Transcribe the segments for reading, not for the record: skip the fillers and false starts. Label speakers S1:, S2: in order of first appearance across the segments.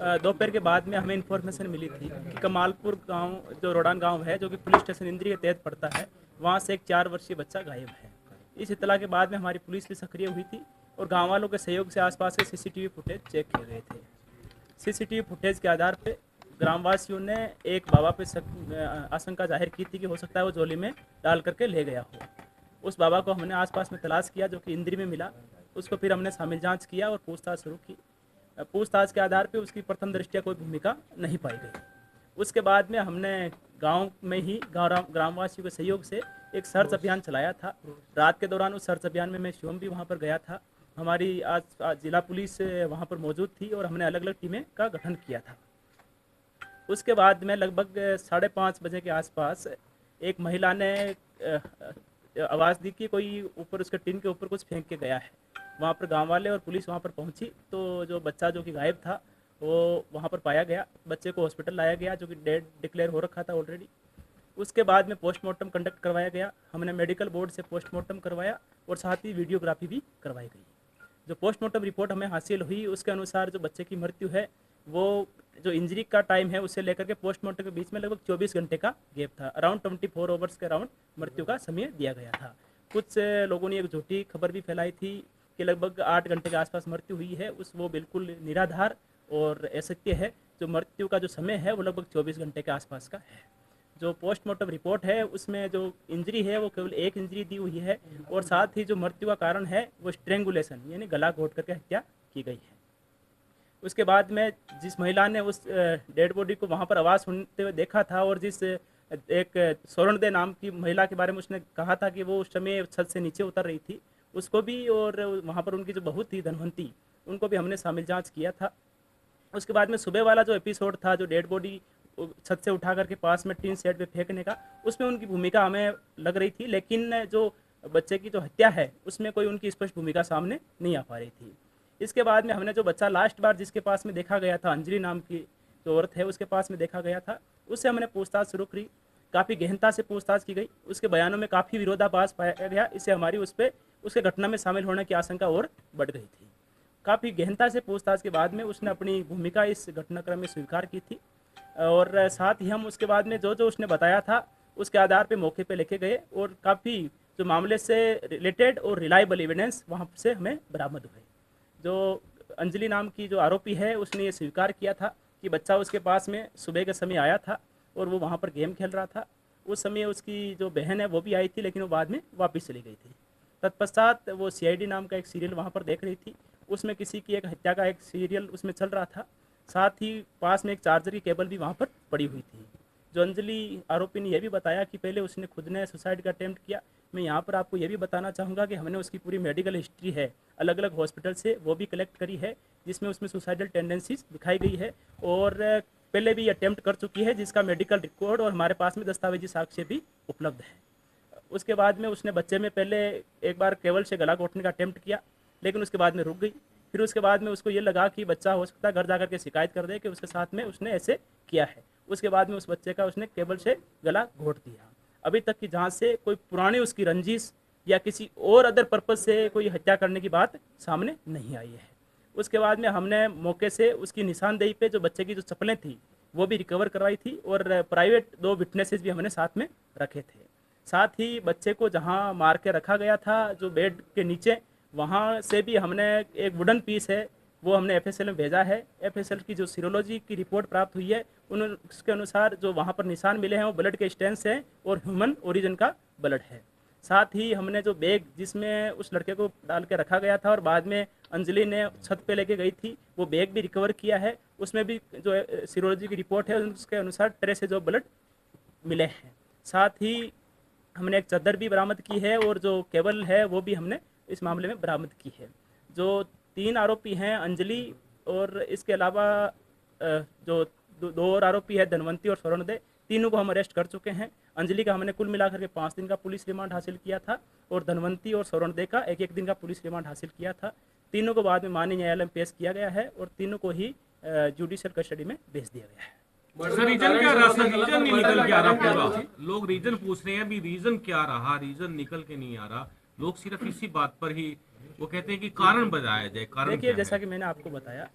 S1: दोपहर के बाद में हमें इन्फॉर्मेशन मिली थी कि कमालपुर गांव जो रोडान गांव है, जो कि पुलिस स्टेशन इंद्री के तहत पड़ता है, वहां से एक 4 वर्षीय बच्चा गायब है। इस इत्तला के बाद में हमारी पुलिस भी सक्रिय हुई थी और गाँव वालों के सहयोग से आसपास के सीसीटीवी फुटेज चेक किए गए थे। सीसीटीवी फुटेज के आधार पर ग्रामवासियों ने एक बाबा पे आशंका जाहिर की थी कि हो सकता है वो झोली में डाल करके ले गया हो। उस बाबा को हमने आसपास में तलाश किया, जो कि इंद्री में मिला। उसको फिर हमने शामिल जांच किया और पूछताछ शुरू की। पूछताछ के आधार पे उसकी प्रथम दृष्टया कोई भूमिका नहीं पाई गई। उसके बाद में हमने गांव में ही ग्रामवासियों के सहयोग से एक सर्च अभियान चलाया था। रात के दौरान उस सर्च अभियान में मैं स्वयं भी वहां पर गया था। हमारी आज जिला पुलिस वहां पर मौजूद थी और हमने अलग अलग टीमें का गठन किया था। उसके बाद में लगभग 5:30 बजे के आसपास एक महिला ने आवाज़ दी कि कोई ऊपर उसके टिन के ऊपर कुछ फेंक के गया है। वहाँ पर गांव वाले और पुलिस वहाँ पर पहुँची तो जो बच्चा जो कि गायब था वो वहाँ पर पाया गया। बच्चे को हॉस्पिटल लाया गया, जो कि डेड डिक्लेयर हो रखा था ऑलरेडी। उसके बाद में पोस्टमार्टम कंडक्ट करवाया गया। हमने मेडिकल बोर्ड से पोस्टमार्टम करवाया और साथ ही वीडियोग्राफी भी करवाई गई। जो पोस्टमार्टम रिपोर्ट हमें हासिल हुई उसके अनुसार जो बच्चे की मृत्यु है वो जो इंजरी का टाइम है उससे लेकर के पोस्टमार्टम के बीच में लगभग 24 घंटे का गैप था। अराउंड 24 आवर्स के अराउंड मृत्यु का समय दिया गया था। कुछ लोगों ने एक झूठी खबर भी फैलाई थी कि लगभग 8 घंटे के आसपास मृत्यु हुई है। वो बिल्कुल निराधार और असत्य है। जो मृत्यु का जो समय है वो लगभग 24 घंटे के आसपास का है। जो पोस्टमार्टम रिपोर्ट है उसमें जो इंजरी है वो केवल एक इंजरी दी हुई है और साथ ही जो मृत्यु का कारण है वो स्ट्रेंगुलेशन यानी गला घोट करके हत्या की गई है। उसके बाद में जिस महिला ने उस डेड बॉडी को वहाँ पर आवाज़ सुनते हुए देखा था और जिस एक स्वर्ण नाम की महिला के बारे में उसने कहा था कि वो उस समय छत से नीचे उतर रही थी, उसको भी और वहाँ पर उनकी जो बहू थी धनवंती, उनको भी हमने शामिल जांच किया था। उसके बाद में सुबह वाला जो एपिसोड था, जो डेड बॉडी छत से उठा करके पास में टीन शेड पे फेंकने का, उसमें उनकी भूमिका हमें लग रही थी, लेकिन जो बच्चे की जो हत्या है उसमें कोई उनकी स्पष्ट भूमिका सामने नहीं आ पा रही थी। इसके बाद में हमने जो बच्चा लास्ट बार जिसके पास में देखा गया था, अंजलि नाम की जो औरत है उसके पास में देखा गया था, उससे हमने पूछताछ शुरू करी। काफ़ी गहनता से पूछताछ की गई। उसके बयानों में काफ़ी विरोधाभास पाया गया। इससे हमारी उस पर उसके घटना में शामिल होने की आशंका और बढ़ गई थी। काफ़ी गहनता से पूछताछ के बाद में उसने अपनी भूमिका इस घटनाक्रम में स्वीकार की थी और साथ ही हम उसके बाद में जो जो उसने बताया था उसके आधार पर मौके पर लेके गए और काफ़ी जो मामले से रिलेटेड और रिलायबल एविडेंस वहाँ से हमें बरामद हुए। जो अंजलि नाम की जो आरोपी है उसने ये स्वीकार किया था कि बच्चा उसके पास में सुबह के समय आया था और वो वहाँ पर गेम खेल रहा था। उस समय उसकी जो बहन है वो भी आई थी, लेकिन वो बाद में वापस चली गई थी। तत्पश्चात वो CID नाम का एक सीरियल वहाँ पर देख रही थी। उसमें किसी की एक हत्या का एक सीरियल उसमें चल रहा था। साथ ही पास में एक चार्जर की केबल भी वहाँ पर पड़ी हुई थी। जो अंजलि आरोपी ने यह भी बताया कि पहले उसने खुद ने सुसाइड का अटेम्प्ट किया। मैं यहाँ पर आपको ये भी बताना चाहूँगा कि हमने उसकी पूरी मेडिकल हिस्ट्री है अलग अलग हॉस्पिटल से वो भी कलेक्ट करी है, जिसमें उसमें सुसाइडल टेंडेंसीज दिखाई गई है और पहले भी अटेम्प्ट कर चुकी है, जिसका मेडिकल रिकॉर्ड और हमारे पास में दस्तावेजी साक्ष्य भी उपलब्ध है। उसके बाद में उसने बच्चे में पहले एक बार केबल से गला घोटने का अटेम्प्ट किया, लेकिन उसके बाद में रुक गई। फिर उसके बाद में उसको ये लगा कि बच्चा हो सकता है घर जाकर के शिकायत कर दे कि उसके साथ में उसने ऐसे किया है। उसके बाद में उस बच्चे का उसने केबल से गला घोट दिया। अभी तक की जांच से कोई पुरानी उसकी रंजिश या किसी और अदर पर्पज से कोई हत्या करने की बात सामने नहीं आई है। उसके बाद में हमने मौके से उसकी निशानदेही पे जो बच्चे की जो चप्पलें थी वो भी रिकवर करवाई थी और प्राइवेट 2 विटनेसेस भी हमने साथ में रखे थे। साथ ही बच्चे को जहाँ मार के रखा गया था जो बेड के नीचे, वहाँ से भी हमने एक वुडन पीस है वो हमने FSL में भेजा है। FSL की जो सीरोलॉजी की रिपोर्ट प्राप्त हुई है उसके अनुसार जो वहाँ पर निशान मिले हैं वो ब्लड के स्टेन से और ह्यूमन ओरिजिन का ब्लड है। साथ ही हमने जो बैग जिसमें उस लड़के को डाल के रखा गया था और बाद में अंजलि ने छत पे लेके गई थी, वो बैग भी रिकवर किया है। उसमें भी जो सीरोलॉजी की रिपोर्ट है उसके अनुसार ट्रेस से जो ब्लड मिले हैं। साथ ही हमने एक चादर भी बरामद की है और जो केबल है वो भी हमने इस मामले में बरामद की है। जो 3 आरोपी हैं अंजलि और इसके अलावा जो 2 और आरोपी है धनवंती और स्वर्ण, तीनों को हम अरेस्ट कर चुके हैं। अंजलि का हमने कुल मिलाकर के 5 दिन का पुलिस रिमांड हासिल किया था और धनवंती और स्वर्ण का 1-1 दिन का पुलिस रिमांड हासिल किया था। तीनों को बाद में माननीय न्यायालय में पेश किया गया है और तीनों को ही जुडिशियल कस्टडी में भेज दिया गया है।
S2: सर रीजन क्या रहा? सर रीजन नहीं निकल के आ रहा पूरा। लोग रीजन पूछ रहे हैं, अभी रीजन क्या रहा? रीजन निकल के नहीं आ रहा। लोग सिर्फ इसी बात पर ही वो कहते हैं कि कारण बताया जाए। कारण
S1: देखिए, जैसा कि मैंने आपको बताया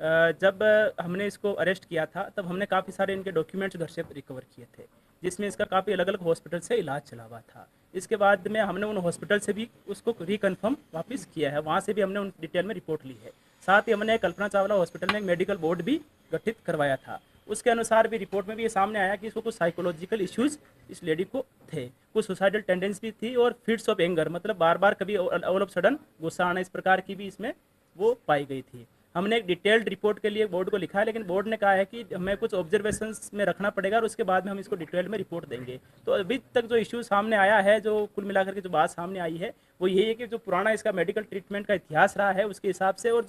S1: जब हमने इसको अरेस्ट किया था तब हमने काफ़ी सारे इनके डॉक्यूमेंट्स घर से रिकवर किए थे, जिसमें इसका काफ़ी अलग अलग हॉस्पिटल से इलाज चला हुआ था। इसके बाद में हमने उन हॉस्पिटल से भी उसको रिकन्फर्म वापस किया है, वहाँ से भी हमने उन डिटेल में रिपोर्ट ली है। साथ ही हमने कल्पना चावला हॉस्पिटल में एक मेडिकल बोर्ड भी गठित करवाया था, उसके अनुसार भी रिपोर्ट में भी ये सामने आया कि इसको कुछ साइकोलॉजिकल इश्यूज़ इस लेडी को थे, कुछ सुसाइडल टेंडेंसी भी थी और फिट्स ऑफ एंगर, मतलब बार बार कभी ऑल ऑफ सडन गुस्सा आना, इस प्रकार की भी इसमें वो पाई गई थी। हमने एक डिटेल्ड रिपोर्ट के लिए बोर्ड को लिखा है, लेकिन बोर्ड ने कहा है कि हमें कुछ ऑब्जर्वेशंस में रखना पड़ेगा और उसके बाद में हम इसको डिटेल में रिपोर्ट देंगे। तो अभी तक जो इश्यू सामने आया है, जो कुल मिलाकर के जो बात सामने आई है वो यही है कि जो पुराना इसका मेडिकल ट्रीटमेंट का इतिहास रहा है उसके हिसाब से, और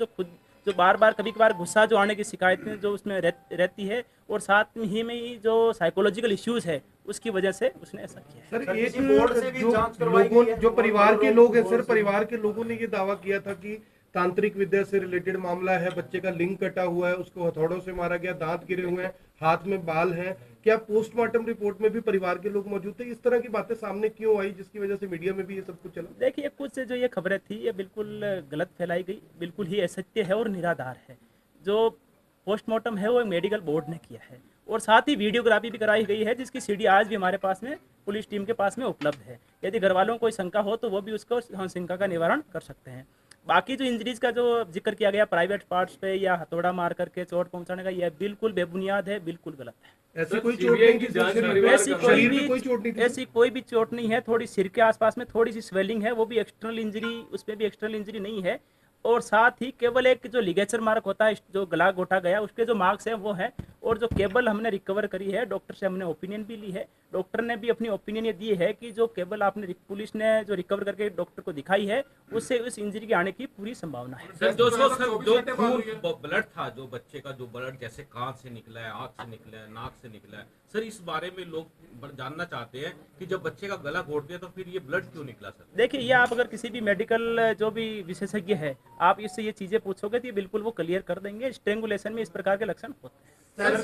S1: जो बार बार कभी कभार गुस्सा जो आने की शिकायतें जो उसमें रहती है, और साथ ही में ही जो साइकोलॉजिकल इश्यूज है उसकी वजह से उसने ऐसा किया है।
S3: सर, एक जो परिवार के लोग हैं सर, परिवार के लोगों ने ये दावा किया था कि तांत्रिक विद्या से रिलेटेड मामला है, बच्चे का लिंग कटा हुआ है, उसको हथौड़ों से मारा गया, दांत गिरे हुए हैं, हाथ में बाल हैं। क्या पोस्टमार्टम रिपोर्ट में भी परिवार के लोग मौजूद थे? इस तरह की बातें सामने क्यों आई जिसकी वजह से मीडिया में भी ये सब कुछ चला?
S1: देखिए, कुछ जो ये खबरें थी ये बिल्कुल गलत फैलाई गई, बिल्कुल ही असत्य है और निराधार है। जो पोस्टमार्टम है वो मेडिकल बोर्ड ने किया है और साथ ही वीडियोग्राफी भी कराई गई है, जिसकी सीडी आज भी हमारे पास में पुलिस टीम के पास में उपलब्ध है। यदि घर वालों को कोई शंका हो तो वो भी उसको हम शंका का निवारण कर सकते हैं। बाकी जो इंजरीज का जो जिक्र किया गया प्राइवेट पार्ट्स पे या हथौड़ा मार करके चोट पहुंचाने का, यह बिल्कुल बेबुनियाद है, बिल्कुल गलत है।
S3: ऐसी कोई चोट नहीं थी,
S1: ऐसी कोई भी चोट नहीं है। थोड़ी सिर के आसपास में थोड़ी सी स्वेलिंग है, वो भी एक्सटर्नल इंजरी, उसमें भी एक्सटर्नल इंजरी नहीं है। और साथ ही केवल एक जो लिगेचर मार्क होता है, जो गला घोटा गया, उसके जो मार्क्स हैं वो है। और जो केबल हमने रिकवर करी है, डॉक्टर से हमने ओपिनियन भी ली है, डॉक्टर ने भी अपनी ओपिनियन ये दी है कि जो केबल आपने पुलिस ने जो रिकवर करके डॉक्टर को दिखाई है, उससे उस इंजरी के आने की पूरी संभावना है।
S2: सर, जो खून ब्लड था, जो बच्चे का जो ब्लड जैसे कान से निकला है, आंख से निकला है, नाक से निकला है, सर इस बारे में लोग जानना चाहते हैं कि जब बच्चे का गला घोट दिया तो फिर ये ब्लड क्यों निकला? सर
S1: देखिए, ये आप अगर किसी भी मेडिकल जो भी विशेषज्ञ है, आप इससे ये चीजें पूछोगे तो ये बिल्कुल वो क्लियर कर देंगे। स्ट्रेंगुलेशन में इस प्रकार के लक्षण होते हैं।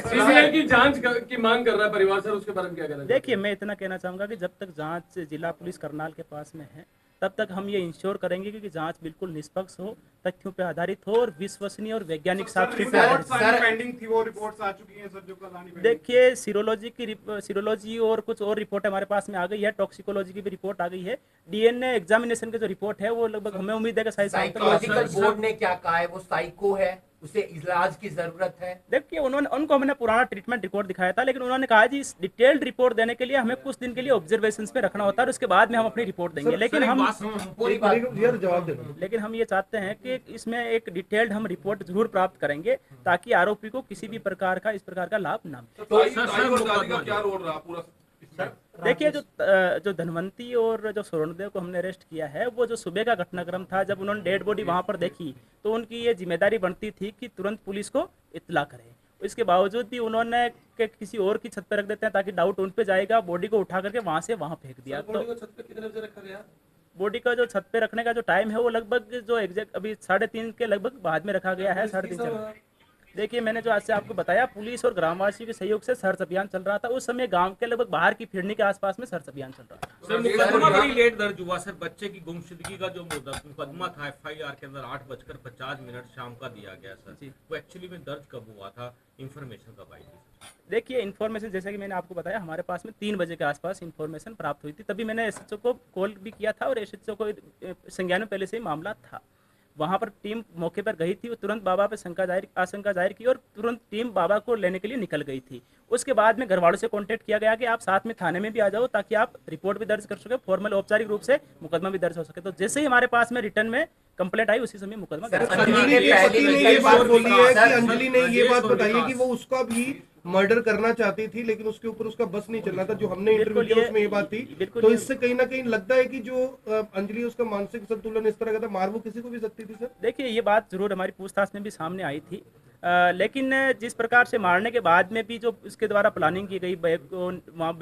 S4: सीबीआई की जांच की मांग कर रहा है परिवार, सर उसके बारे में क्या कहना है?
S1: देखिए, मैं इतना कहना चाहूंगा कि जब तक जांच जिला पुलिस करनाल के पास में है, तब तक हम ये इंश्योर करेंगे कि जांच बिल्कुल निष्पक्ष हो, तथ्यों पे आधारित हो और विश्वसनीय और वैज्ञानिक साक्ष्य पे आधारित हो।
S5: पेंडिंग थी, वो रिपोर्ट्स आ चुकी हैं सर, जो कल आनी।
S1: देखिए, सीरोलॉजी और कुछ और रिपोर्ट हमारे पास में आ गई है, टॉक्सिकोलॉजी की भी रिपोर्ट आ गई है, डीएनए एग्जामिनेशन की जो रिपोर्ट है वो लगभग हमें उम्मीद है कि
S6: साइकोलॉजिकल बोर्ड ने क्या कहा है? वो साइको है, उसे इलाज की जरूरत है।
S1: देखिए, उनको हमने पुराना ट्रीटमेंट रिपोर्ट दिखाया था, लेकिन उन्होंने कहा जी इस डिटेल्ड रिपोर्ट देने के लिए हमें कुछ दिन के लिए ऑब्जर्वेशंस पे रखना होता है और उसके बाद में हम अपनी रिपोर्ट देंगे। लेकिन हम
S3: जवाब देना,
S1: लेकिन हम ये चाहते हैं कि इसमें एक डिटेल्ड हम रिपोर्ट जरूर प्राप्त करेंगे ताकि आरोपी को किसी भी प्रकार का इस प्रकार का लाभ ना मिले। देखिए, जो धनवंती और जो सुवर्णदेव को हमने अरेस्ट किया है, वो जो सुबह का घटनाक्रम था, जब उन्होंने डेड बॉडी वहां पर देखी तो उनकी ये जिम्मेदारी बनती थी कि तुरंत पुलिस को इत्तला करें। इसके बावजूद भी उन्होंने किसी और की छत पर रख देते हैं ताकि डाउट उन पे जाएगा, बॉडी को उठा करके वहां से वहां फेंक दिया। तो बॉडी का जो छत पे रखने का जो टाइम है वो लगभग जो एग्जैक्ट अभी 3:30 के लगभग बाद में रखा गया है, 3:30। देखिए, मैंने जो आज से आपको बताया, पुलिस और ग्रामवासियों के सहयोग से सर्च अभियान चल रहा था। उस समय गांव के लगभग बाहर की फिरनी के आसपास में सर्च अभियान चल रहा था।
S2: सर, मुकदमा बड़ी लेट दर्ज हुआ सर। बच्चे की गुमशुदगी का जो मुकदमा था एफआईआर के अंदर 8:50 शाम का दिया गया सर, वो एक्चुअली में दर्ज कब हुआ था? इंफॉर्मेशन कब आई थी?
S1: देखिए, इन्फॉर्मेशन जैसा कि मैंने आपको बताया, हमारे पास में 3 बजे के आसपास इन्फॉर्मेशन प्राप्त हुई थी। तभी मैंने एसएचओ को कॉल भी किया था और एसएचओ को संज्ञान में पहले से ही मामला था। वहाँ पर टीम मौके पर गई थी, वो तुरंत बाबा पे आशंका जाहिर की और तुरंत टीम बाबा को लेने के लिए निकल गई थी। उसके बाद में घर वालों से कांटेक्ट किया गया कि आप साथ में थाने में भी आ जाओ ताकि आप रिपोर्ट भी दर्ज कर सके, फॉर्मल औपचारिक रूप से मुकदमा भी दर्ज हो सके। तो जैसे ही हमारे पास में रिटर्न में कंप्लेंट आई, उसी समय मुकदमा
S3: अंजलि ने ये बात बोली है कि अंजलि ने ये बात बताई है कि वो उसका भी मर्डर करना चाहती थी, लेकिन उसके ऊपर उसका बस नहीं चलना था। जो हमने इंटरव्यू किया उसमें ये बात थी। तो इससे कहीं ना कहीं लगता है कि जो अंजलि उसका मानसिक संतुलन इस तरह का था, मार वो किसी को भी सकती थी। सर
S1: देखिए, ये बात जरूर हमारी पूछताछ में भी सामने आई थी, लेकिन जिस प्रकार से मारने के बाद में भी जो उसके द्वारा प्लानिंग की गई, बैग को वहाँ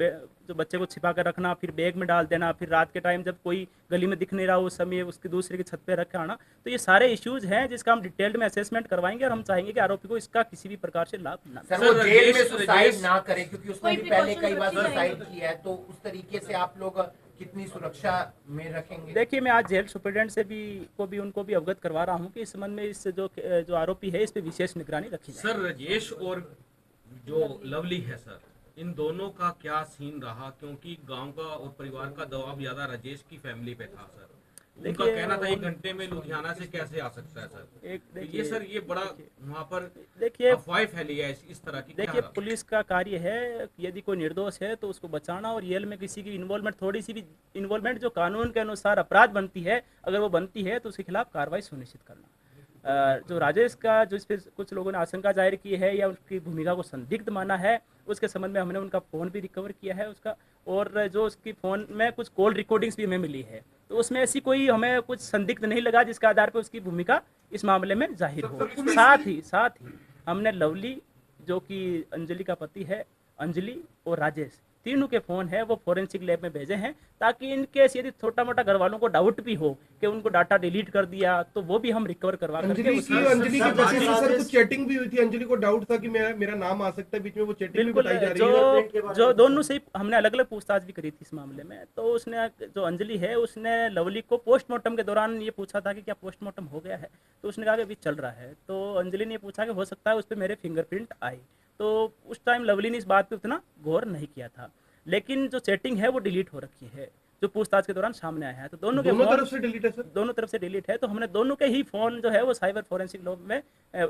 S1: जो बच्चे को छिपा कर रखना, फिर बैग में डाल देना, फिर रात के टाइम जब कोई गली में दिख नहीं रहा उस समय उसकी दूसरे की छत पे रख आना, तो ये सारे इश्यूज हैं जिसका हम डिटेल्ड में असेसमेंट करवाएंगे और हम चाहेंगे कि आरोपी को इसका किसी भी प्रकार से लाभ ना
S6: मिले। सर, वो जेल में सुसाइड ना करे, क्योंकि उसने भी पहले कई बार सुसाइड किया है। तो उस तरीके से आप लोग कितनी सुरक्षा में रखेंगे?
S1: देखिए, मैं आज जेल सुपरिटेंडेंट से भी उनको भी अवगत करवा रहा हूँ कि इस संबंध में इस जो आरोपी है इस पे विशेष निगरानी रखी जाए।
S2: सर राजेश और जो लवली है सर, इन दोनों का क्या सीन रहा? क्योंकि गांव का और परिवार का दबाव ज्यादा राजेश की फैमिली पे था सर। उनका कहना था 1 घंटे में लुधियाना से कैसे आ सकता है सर। तो ये सर ये बड़ा वहाँ पर
S1: देखिए
S2: अफवाह फैली है इस तरह की।
S1: देखिए, पुलिस का कार्य है, यदि कोई निर्दोष है तो उसको बचाना, और जेल में किसी की इन्वॉल्वमेंट, थोड़ी सी भी इन्वॉल्वमेंट जो कानून के अनुसार अपराध बनती है, अगर वो बनती है तो उसके खिलाफ कार्रवाई सुनिश्चित करना। जो राजेश का जो इस पर कुछ लोगों ने आशंका जाहिर की है या उसकी भूमिका को संदिग्ध माना है, उसके संबंध में हमने उनका फ़ोन भी रिकवर किया है उसका, और जो उसकी फ़ोन में कुछ कॉल रिकॉर्डिंग्स भी हमें मिली है, तो उसमें ऐसी कोई हमें कुछ संदिग्ध नहीं लगा जिसके आधार पर उसकी भूमिका इस मामले में जाहिर हो। साथ ही हमने लवली, जो कि अंजलि का पति है, अंजलि और राजेश, तीनों के फ़ोन है वो फॉरेंसिक लैब में भेजे हैं, ताकि इन केस यदि छोटा मोटा घर वालों को डाउट भी हो कि उनको डाटा डिलीट कर दिया तो वो भी हम रिकवर करवा करके
S3: अंजलि की वजह से सर कुछ चैटिंग भी हुई थी। अंजलि को डाउट था कि मेरा नाम आ सकता है बीच में, वो चैटिंग भी
S1: बिल्कुल
S3: बताई जा रही है।
S1: जो दोनों से हमने अलग अलग पूछताछ भी करी थी इस मामले में, तो उसने, जो अंजलि है, उसने लवली को पोस्टमार्टम के दौरान ये पूछा था कि क्या पोस्टमार्टम हो गया है, तो उसने कहा कि अभी चल रहा है। तो अंजलि ने पूछा कि हो सकता है उस पर मेरे फिंगरप्रिंट आए, तो उस टाइम लवली ने इस बात पर उतना गौर नहीं किया था। लेकिन जो चैटिंग है वो डिलीट हो रखी है, जो पूछताछ के दौरान सामने आया है, तो दोनों
S3: तरफ से डिलीट है सर।
S1: दोनों तरफ से डिलीट है, तो हमने दोनों के ही फोन जो है वो साइबर फोरेंसिक लैब में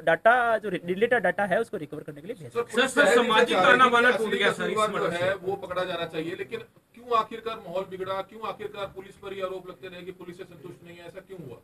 S1: डाटा, जो डिलीटेड डाटा है उसको रिकवर करने के लिए भेजा।
S2: सर सामाजिक ताना बाना टूट गया सर, इस
S7: जो है वो पकड़ा जाना चाहिए, लेकिन क्यों आखिरकार माहौल बिगड़ा? क्यों आखिरकार पुलिस पर ही आरोप लगते रहे कि पुलिस से संतुष्ट नहीं है? ऐसा क्यों हुआ?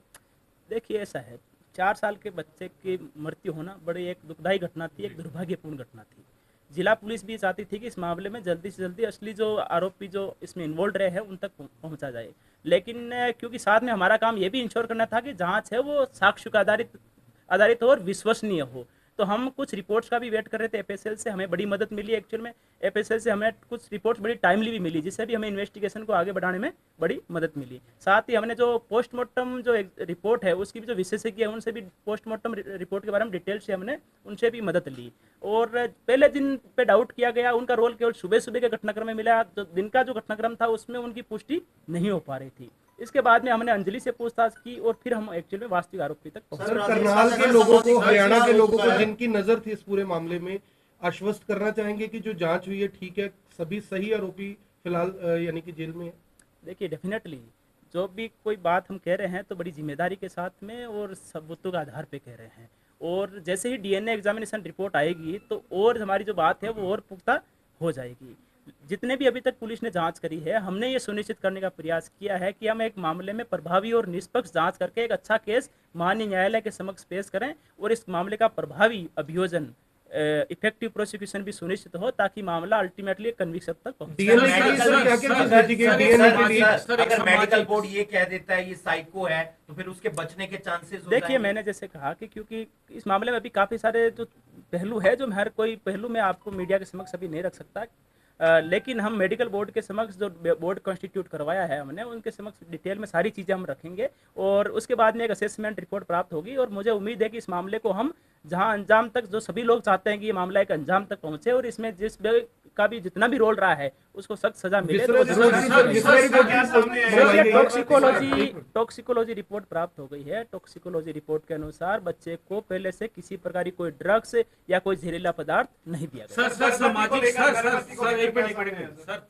S1: देखिए, ऐसा है, 4 साल के बच्चे की मृत्यु होना बड़ी एक दुखदायी घटना थी, एक दुर्भाग्यपूर्ण घटना थी। जिला पुलिस भी चाहती थी कि इस मामले में जल्दी से जल्दी असली जो आरोपी जो इसमें इन्वॉल्व रहे हैं उन तक पहुंचा जाए, लेकिन क्योंकि साथ में हमारा काम ये भी इंश्योर करना था कि जांच है वो साक्ष्य का आधारित हो और विश्वसनीय हो, तो हम कुछ रिपोर्ट्स का भी वेट कर रहे थे। एफएसएल से हमें बड़ी मदद मिली, एक्चुअल में एफएसएल से हमें कुछ रिपोर्ट्स बड़ी टाइमली भी मिली, जिससे भी हमें इन्वेस्टिगेशन को आगे बढ़ाने में बड़ी मदद मिली। साथ ही हमने जो पोस्टमार्टम जो रिपोर्ट है उसकी भी जो विशेषज्ञ है उनसे भी पोस्टमार्टम रिपोर्ट के बारे में डिटेल से हमने उनसे भी मदद ली, और पहले दिन पे डाउट किया गया, उनका रोल केवल सुबह सुबह के घटनाक्रम में मिला, जो दिन का जो घटनाक्रम था उसमें उनकी पुष्टि नहीं हो पा रही थी। इसके बाद में हमने अंजलि से पूछताछ की और फिर हम एक्चुअल में वास्तविक आरोपी तक पहुंचे।
S3: सर, करनाल के लोगों को, हरियाणा के लोगों को जिनकी नजर थी इस पूरे मामले में, आश्वस्त करना चाहेंगे कि जो जांच हुई है ठीक है, सभी सही आरोपी फिलहाल यानी कि जेल में है?
S1: देखिए, डेफिनेटली जो भी कोई बात हम कह रहे हैं तो बड़ी जिम्मेदारी के साथ में और सबूतों के आधार पे कह रहे हैं, और जैसे ही डीएनए एग्जामिनेशन रिपोर्ट आएगी तो और हमारी जो बात है वो और पुख्ता हो जाएगी। जितने भी अभी तक पुलिस ने जांच करी है, हमने ये सुनिश्चित करने का प्रयास किया है कि हम एक मामले में प्रभावी और निष्पक्ष जांच करके एक अच्छा केस माननीय न्यायालय के समक्ष पेश करें, और इस मामले का प्रभावी अभियोजन, इफेक्टिव प्रोसिक्यूशन भी सुनिश्चित हो, ताकि मामला अल्टीमेटली कन्विक्शन तक पहुंचे।
S6: अगर मेडिकल बोर्ड ये कह देता है ये साइको है, तो फिर उसके बचने के चांसेस हो
S1: देखिए, मैंने जैसे कहा कि क्योंकि इस मामले में अभी काफी सारे जो पहलू है, जो हर कोई पहलू में आपको मीडिया के समक्ष अभी नहीं रख सकता, लेकिन हम मेडिकल बोर्ड के समक्ष, जो बोर्ड कॉन्स्टिट्यूट करवाया है हमने, उनके समक्ष डिटेल में सारी चीज़ें हम रखेंगे, और उसके बाद में एक असेसमेंट रिपोर्ट प्राप्त होगी, और मुझे उम्मीद है कि इस मामले को हम जहां अंजाम तक, जो सभी लोग चाहते हैं कि ये मामला एक अंजाम तक पहुंचे और इसमें जिस का भी जितना भी रोल रहा है उसको सख्त सजा मिले। टॉक्सिकोलॉजी रिपोर्ट प्राप्त हो गई है। टॉक्सिकोलॉजी रिपोर्ट के अनुसार बच्चे को पहले से किसी प्रकार की कोई ड्रग्स या कोई जहरीला पदार्थ नहीं दिया गया।
S2: सर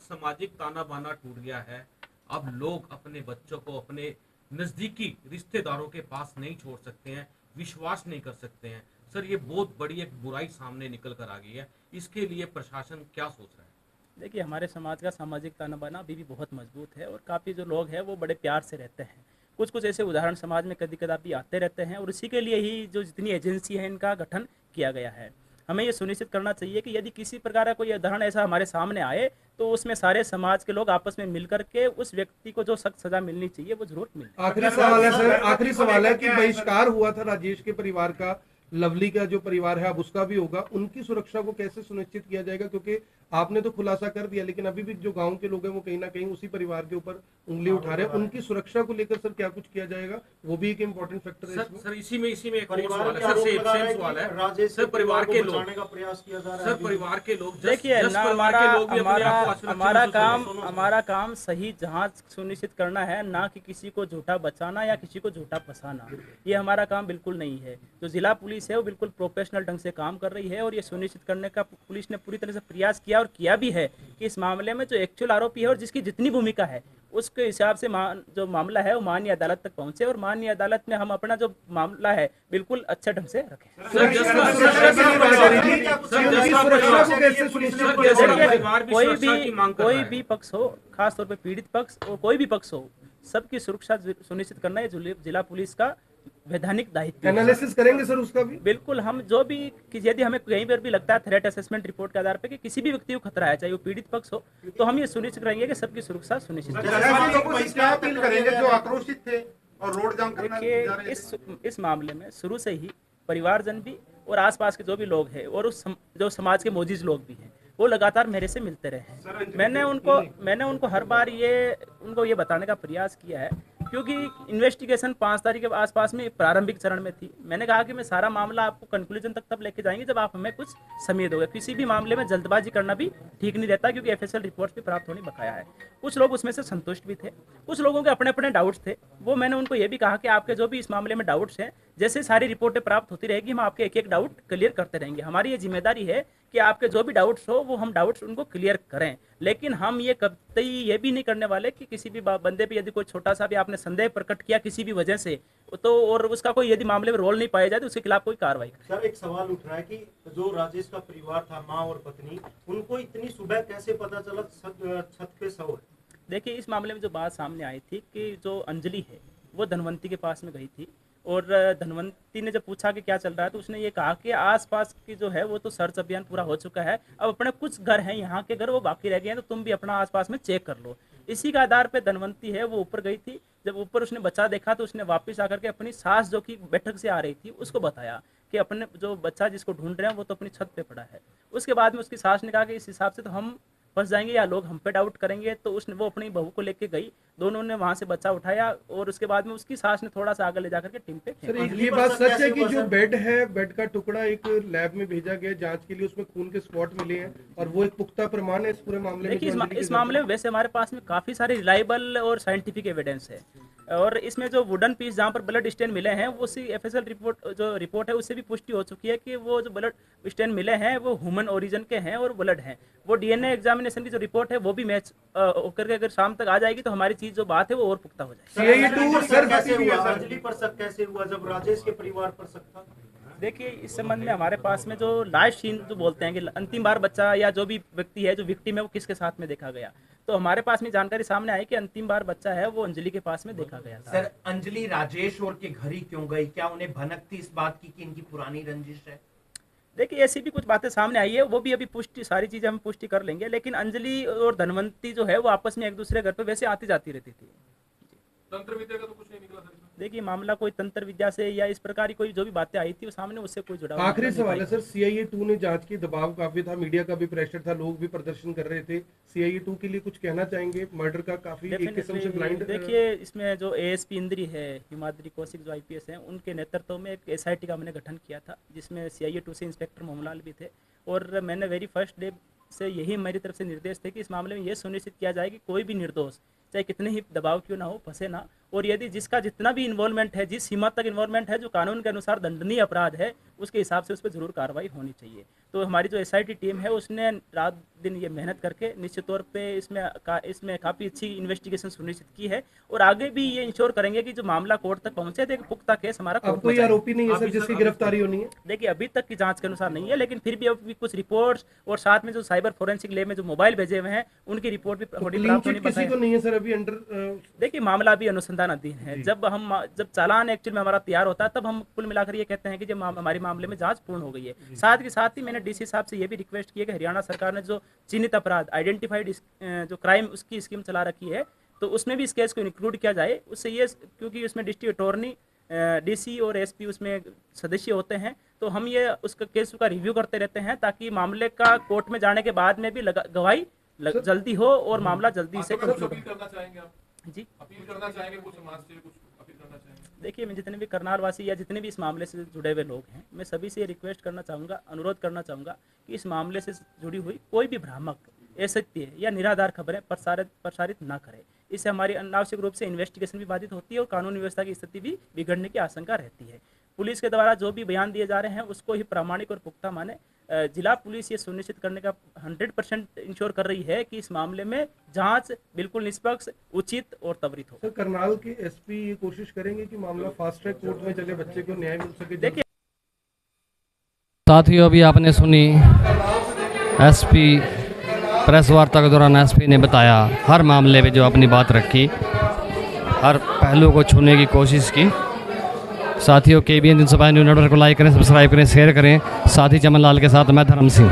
S2: सामाजिक ताना बाना टूट गया है, अब लोग अपने बच्चों को अपने नजदीकी रिश्तेदारों के पास नहीं छोड़ सकते हैं, विश्वास नहीं कर सकते हैं। सर ये बहुत बड़ी एक बुराई सामने निकल कर आ गई है, इसके लिए प्रशासन क्या सोच रहा है?
S1: देखिए, हमारे समाज का सामाजिक ताना बाना अभी भी बहुत मजबूत है, और काफ़ी जो लोग हैं वो बड़े प्यार से रहते हैं। कुछ ऐसे उदाहरण समाज में कभी कदापि आते रहते हैं, और इसी के लिए ही जो जितनी एजेंसी है इनका गठन किया गया है। हमें ये सुनिश्चित करना चाहिए कि यदि किसी प्रकार का कोई उदाहरण ऐसा हमारे सामने आए तो उसमें सारे समाज के लोग आपस में मिलकर के उस व्यक्ति को जो सख्त सजा मिलनी चाहिए वो जरूर मिले।
S3: आखिरी सवाल है सर, आखिरी सवाल है कि बहिष्कार हुआ था राजेश के परिवार का, लवली का जो परिवार है अब उसका भी होगा, उनकी सुरक्षा को कैसे सुनिश्चित किया जाएगा? क्योंकि आपने तो खुलासा कर दिया, लेकिन अभी भी जो गांव के लोग हैं वो कहीं ना कहीं उसी परिवार के ऊपर उंगली उठा रहे हैं। उनकी सुरक्षा को लेकर सर क्या कुछ किया जाएगा? वो भी एक इम्पोर्टेंट फैक्टर है
S2: सर
S3: इसमें।
S2: सर इसी में एक और
S5: परिवार
S2: सवाल
S5: के
S2: है सर,
S5: आरोप
S2: सेम
S5: लगा रहा है
S2: सेम सवाल
S5: कि
S2: है
S5: राजेश
S2: सर, परिवार के लोग,
S5: बचाने का प्रयास किया जा रहा है
S2: सर
S5: अभी।
S2: परिवार के लोग
S1: देखिए
S2: जस्ट
S1: ना,
S2: परिवार के लोग भी अपने आप को असुरक्षित महसूस कर रहे हैं।
S1: हमारा काम सही जांच सुनिश्चित करना है, ना कि किसी को झूठा बचाना या किसी को झूठा फंसाना। ये हमारा काम बिल्कुल नहीं है। जो जिला पुलिस है वो बिल्कुल प्रोफेशनल ढंग से काम कर रही है और ये सुनिश्चित करने का पुलिस ने पूरी तरह से प्रयास किया और किया भी है कि इस मामले में जो एक्चुअल आरोपी है और जिसकी जितनी भूमिका है उसके हिसाब से जो मामला है वो माननीय अदालत तक पहुंचे और माननीय अदालत में हम अपना जो मामला है बिल्कुल अच्छे ढंग से रखें।
S2: सर जस्ट
S1: कोई भी पक्ष हो, खासतौर पे पीड़ित पक्ष और कोई भी पक्ष हो, सबकी सुरक्षा सुनिश्चित करना ये जिला पुलिस का वैधानिक दायित्व है।
S3: एनालिसिस करेंगे सर उसका भी?
S1: बिल्कुल, हम जो भी यदि हमें कहीं पर भी लगता है थ्रेट असेसमेंट रिपोर्ट के आधार पर कि किसी भी व्यक्ति को खतरा है, चाहे वो पीड़ित पक्ष हो, तो हम ये सुनिश्चित करेंगे कि सबकी सुरक्षा सुनिश्चित की जाए।
S5: ऐसे लोगों से क्या अपील करेंगे जो आक्रोशित थे और रोड जाम करना
S1: देखिए,
S5: जा रहे थे?
S1: इस मामले में शुरू से ही परिवारजन भी और आसपास के जो भी लोग हैं और जो समाज के मोजिज लोग भी हैं वो लगातार मेरे से मिलते रहे हैं। मैंने उनको हर बार उनको ये बताने का प्रयास किया है, क्योंकि इन्वेस्टिगेशन 5 तारीख के आसपास में प्रारंभिक चरण में थी। मैंने कहा कि मैं सारा मामला आपको कंक्लूजन तक तब लेके जाएंगे जब आप हमें कुछ समय दोगे। किसी भी मामले में जल्दबाजी करना भी ठीक नहीं रहता, क्योंकि एफएसएल रिपोर्ट भी प्राप्त होने बकाया है। कुछ लोग उसमें से संतुष्ट भी थे, कुछ लोगों के अपने अपने डाउट्स थे। वो मैंने उनको ये भी कहा कि आपके जो भी इस मामले में डाउट्स हैं, जैसे सारी रिपोर्टें प्राप्त होती रहेगी हम आपके एक एक डाउट क्लियर करते रहेंगे। हमारी ये जिम्मेदारी है कि आपके जो भी डाउट्स हो वो हम डाउट्स उनको क्लियर करें, लेकिन हम ये कभी ये भी नहीं करने वाले कि किसी भी बंदे पे यदि कोई छोटा सा भी आपने संदेह प्रकट किया किसी भी वजह से, तो और उसका कोई यदि मामले में रोल नहीं पाया जाए तो उसके खिलाफ कोई कार्रवाई करें।
S8: सर, एक सवाल उठ रहा है कि जो राजेश का परिवार था, माँ और पत्नी, उनको इतनी सुबह कैसे पता चला छत पे शव है?
S1: देखिए, इस मामले में जो बात सामने आई थी कि जो अंजलि है वो धनवंती के पास में गई थी और धनवंती ने जब पूछा कि क्या चल रहा है तो उसने ये कहा कि आसपास की जो है वो तो सर्च अभियान पूरा हो चुका है, अब अपने कुछ घर हैं यहाँ के घर वो बाकी रह गए हैं, तो तुम भी अपना आसपास में चेक कर लो। इसी के आधार पे धनवंती है वो ऊपर गई थी। जब ऊपर उसने बच्चा देखा तो उसने वापस आकर के अपनी सास जो कि बैठक से आ रही थी उसको बताया कि अपने जो बच्चा जिसको ढूंढ रहे हैं वो तो अपनी छत पे पड़ा है। उसके बाद में उसकी सास ने कहा कि इस हिसाब से तो हम फंस जाएंगे या लोग हम पे डाउट करेंगे, तो उसने वो अपनी बहू को लेके गई, दोनों ने वहां से बच्चा उठाया और उसके बाद में उसकी सास ने थोड़ा सा आगे ले जाकर के टीम पे
S3: सर ये बात सच है कि जो बेड है, बेड का टुकड़ा एक लैब में भेजा गया जांच के लिए, उसमें खून के स्पॉट मिले हैं और वो एक पुख्ता प्रमाण है इस पूरे मामले में?
S1: देखिए, इस मामले में वैसे हमारे पास में काफी सारे रिलायबल और साइंटिफिक एविडेंस है, और इसमें जो वुडन पीस जहाँ पर ब्लड स्टेन मिले हैं वो उसी एफएसएल रिपोर्ट है उससे भी पुष्टि हो चुकी है कि वो जो ब्लड स्टेन मिले हैं वो ह्यूमन ओरिजिन के हैं और ब्लड हैं। वो डीएनए एग्जामिनेशन की जो रिपोर्ट है वो भी मैच होकर के अगर शाम तक आ जाएगी तो हमारी चीज जो बात है वो और पुख्ता हो जाएगी।
S8: अंजलि पर शक कैसे हुआ जब राजेश के परिवार पर शक था?
S1: देखिए, इस संबंध में हमारे पास में जो लास्ट सीन जो बोलते हैं कि अंतिम बार बच्चा या जो भी व्यक्ति है जो विक्टिम है वो किसके साथ में देखा गया, तो हमारे पास में जानकारी सामने आई कि अंतिम बार बच्चा है वो अंजलि के पास में देखा गया था।
S6: सर, अंजलि राजेश और के घर ही क्यों गई? क्या उन्हें भनक थी इस बात की कि इनकी पुरानी रंजिश है?
S1: देखिए, ऐसी भी कुछ बातें सामने आई है, वो भी अभी पुष्टि, सारी चीजें हम पुष्टि कर लेंगे, लेकिन अंजलि और धनवंती जो है वो आपस में एक दूसरे घर पे वैसे आती जाती रहती थी।
S7: तंत्र विद्या का तो कुछ नहीं निकला सर इसमें?
S1: देखिए, मामला कोई तंत्र विद्या से या इस प्रकार की कोई जो भी बातें आई थी वो सामने उससे कोई जुड़ा हुआ
S3: आखिरी
S1: नहीं
S3: सवाल है
S1: पाई।
S3: सर, सीआईए 2 ने जांच की, दबाव काफी था, मीडिया का भी प्रेशर था, लोग भी प्रदर्शन कर रहे थे, सीआईए 2 के लिए कुछ कहना चाहेंगे? मर्डर का काफी एक किस्म से ब्लाइंड।
S1: देखिए, इसमें जो एएसपी इंद्री है, हिमाद्री कौशिक जो आईपीएस हैं, उनके नेतृत्व में एक एसआईटी का हमने गठन किया था जिसमें सीआईए 2 से इंस्पेक्टर मोहनलाल भी थे, और मैंने वेरी फर्स्ट डे से यही मेरी तरफ से निर्देश थे कि इस मामले में ये सुनिश्चित किया जाए कि कोई भी निर्दोष चाहे कितने ही दबाव क्यों ना हो फंसे ना, और यदि जिसका जितना भी इन्वॉल्वमेंट है, जिस सीमा तक इन्वॉल्वमेंट है जो कानून के अनुसार दंडनीय अपराध है, उसके हिसाब से उस पर जरूर कार्रवाई होनी चाहिए। तो हमारी जो एसआईटी टीम है उसने रात दिन ये मेहनत करके निश्चित तौर पे इसमें काफ़ी अच्छी इन्वेस्टिगेशन सुनिश्चित की है, और आगे भी ये इंश्योर करेंगे कि जो मामला कोर्ट तक पहुंचे तो एक पुख्ता केस हमारा
S3: अब कोई आरोपी नहीं है सर जिसकी गिरफ्तारी होनी है?
S1: देखिए, अभी तक की जांच के अनुसार नहीं है, लेकिन फिर भी अभी कुछ रिपोर्ट्स और साथ में जो साइबर फोरेंसिक लैब में जो मोबाइल भेजे हुए हैं उनकी रिपोर्ट भी थोड़ी प्राप्त होनी
S3: किसी को नहीं है सर अभी अंडर?
S1: देखिए, मामला अभी अनुसंधानाधीन है। जब चालान एक्चुअली में हमारा तैयार होता है तब हम कुल मिलाकर ये कहते हैं कि जब हमारे मामले में जांच पूर्ण हो गई है। साथ के साथ ही मैंने डीसी साहब से ये भी रिक्वेस्ट की है कि हरियाणा सरकार ने जो चिन्हित अपराध, आइडेंटिफाइड जो क्राइम, उसकी स्कीम चला रखी है, तो उसमें भी इस केस को इंक्लूड किया जाए। उससे ये, क्योंकि उसमें डिस्ट्रिक्ट अटॉर्नी डीसी और एसपी उसमें सदस्य होते हैं, तो हम ये उसका केस का रिव्यू करते रहते हैं ताकि मामले का कोर्ट में जाने के बाद में भी गवाही जल्दी हो और मामला जल्दी से कंक्लूड
S7: अपील करना चाहेंगे आप?
S1: हो। जी,
S7: अपील करना चाहेंगे कुछ समाज से, कुछ अपील करना चाहेंगे?
S1: देखिए, मैं जितने भी करनाल वासी या जितने भी इस मामले से जुड़े हुए लोग हैं, मैं सभी से रिक्वेस्ट करना चाहूँगा, अनुरोध करना चाहूँगा कि इस मामले से जुड़ी हुई कोई भी भ्रामक, असत्य या निराधार खबरें प्रसारित ना करें। इससे हमारी अनावश्यक रूप से इन्वेस्टिगेशन भी बाधित होती है और कानून व्यवस्था की स्थिति भी बिगड़ने की आशंका रहती है। पुलिस के द्वारा जो भी बयान दिए जा रहे हैं उसको ही प्रामाणिक और पुख्ता माने। जिला पुलिस ये सुनिश्चित करने का 100% इंश्योर कर रही है कि इस मामले में जांच बिल्कुल निष्पक्ष, उचित और त्वरित हो।
S3: सर, करनाल के एसपी ये कोशिश करेंगे कि मामला फास्ट ट्रैक कोर्ट में चले, बच्चे को न्याय मिल सके।
S1: देखिए,
S9: साथियों, अभी आपने सुनी एसपी प्रेस वार्ता के दौरान एसपी ने बताया, हर मामले में जो अपनी बात रखी, हर पहलू को छूने की कोशिश की। साथियों, KBN 305 न्यूज़ नेटवर्क को लाइक करें, सब्सक्राइब करें, शेयर करें। साथी चमन लाल के साथ मैं धर्म सिंह।